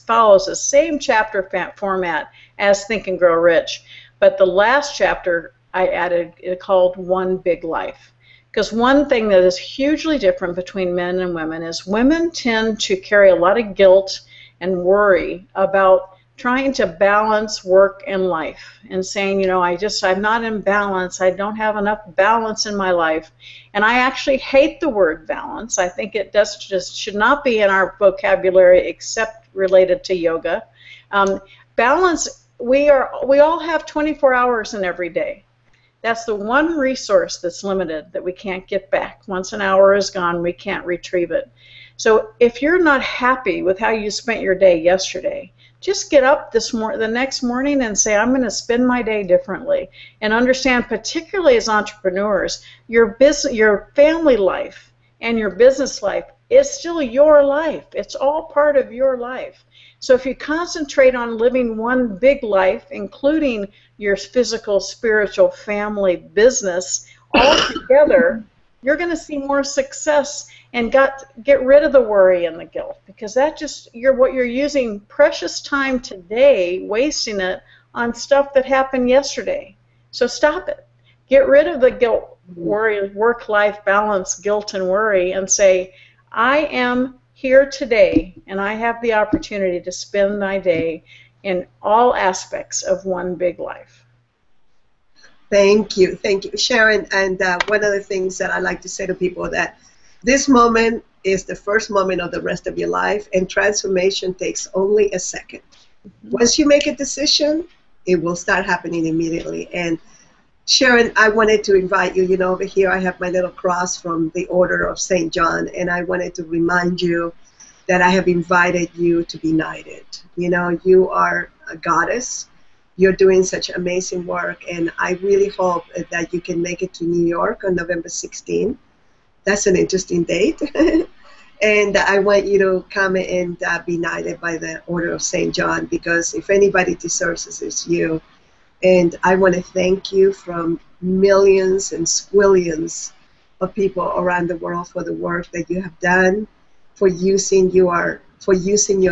follows the same chapter format as Think and Grow Rich. But the last chapter I added called One Big Life. Because one thing that is hugely different between men and women is women tend to carry a lot of guilt and worry about trying to balance work and life, and saying, you know, I'm not in balance. I don't have enough balance in my life. And I actually hate the word balance. I think it just should not be in our vocabulary except related to yoga. Balance, we all have 24 hours in every day. That's the one resource that's limited, that we can't get back. Once an hour is gone, we can't retrieve it. So if you're not happy with how you spent your day yesterday, just get up the next morning and say, I'm going to spend my day differently. And understand, particularly as entrepreneurs, your family life and your business life is still your life. It's all part of your life. So if you concentrate on living one big life, including your physical, spiritual, family, business, all together, you're going to see more success, and get rid of the worry and the guilt, because you're using precious time today, wasting it on stuff that happened yesterday. So stop it. Get rid of the guilt, worry, work-life balance, guilt and worry, and say, I am here today, and I have the opportunity to spend my day in all aspects of one big life. Thank you, Sharon. And one of the things that I like to say to people, that this moment is the first moment of the rest of your life, and transformation takes only a second. Once you make a decision, it will start happening immediately. And Sharon, I wanted to invite you, over here I have my little cross from the Order of St. John, and I wanted to remind you that I have invited you to be knighted. You are a goddess. You're doing such amazing work, and I really hope that you can make it to New York on November 16th. That's an interesting date. And I want you to come and be knighted by the Order of St. John, because if anybody deserves it, it's you. And I want to thank you from millions and squillions of people around the world for the work that you have done, for using your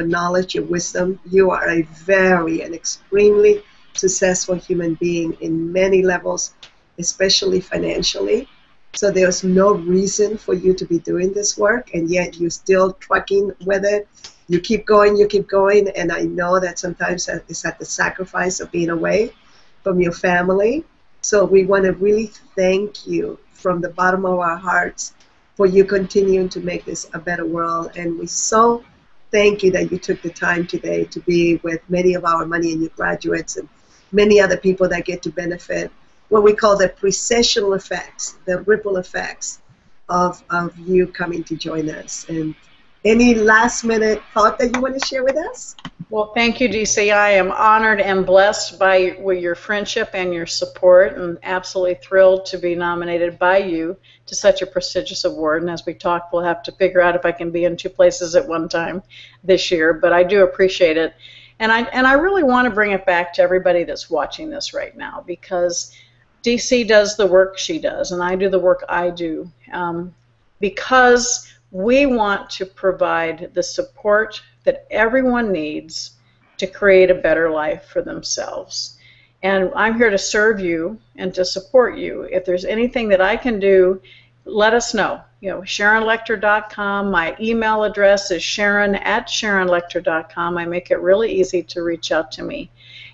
knowledge, your wisdom. You are a very and extremely successful human being in many levels, especially financially. So there's no reason for you to be doing this work, and yet you're still trucking with it. You keep going, and I know that sometimes it's at the sacrifice of being away from your family. So we want to really thank you from the bottom of our hearts for you continuing to make this a better world. And we so thank you that you took the time today to be with many of our Money and You graduates and many other people that get to benefit what we call the precessional effects, the ripple effects of you coming to join us. And any last minute thought that you want to share with us? Well, thank you, DC. I am honored and blessed by your friendship and your support, and absolutely thrilled to be nominated by you to such a prestigious award. And as we talk, we'll have to figure out if I can be in 2 places at one time this year, but I do appreciate it. And I really want to bring it back to everybody that's watching this right now, because DC does the work she does, and I do the work I do, because we want to provide the support that everyone needs to create a better life for themselves. And I'm here to serve you and to support you. If there's anything that I can do, let us know. SharonLechter.com. My email address is Sharon@SharonLechter.com. I make it really easy to reach out to me.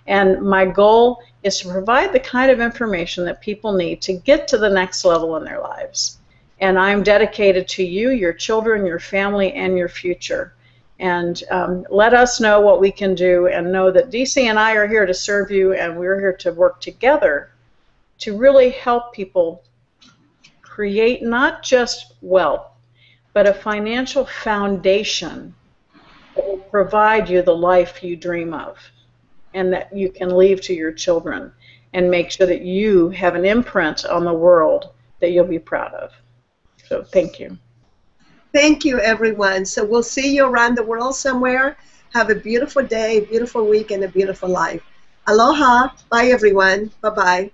And my goal is to provide the kind of information that people need to get to the next level in their lives. And I'm dedicated to you, your children, your family, and your future. And let us know what we can do, and know that DC and I are here to serve you, and we're here to work together to really help people create not just wealth, but a financial foundation that will provide you the life you dream of and that you can leave to your children and make sure that you have an imprint on the world that you'll be proud of. So thank you. Thank you, everyone. So we'll see you around the world somewhere. Have a beautiful day, a beautiful week, and a beautiful life. Aloha. Bye, everyone. Bye-bye.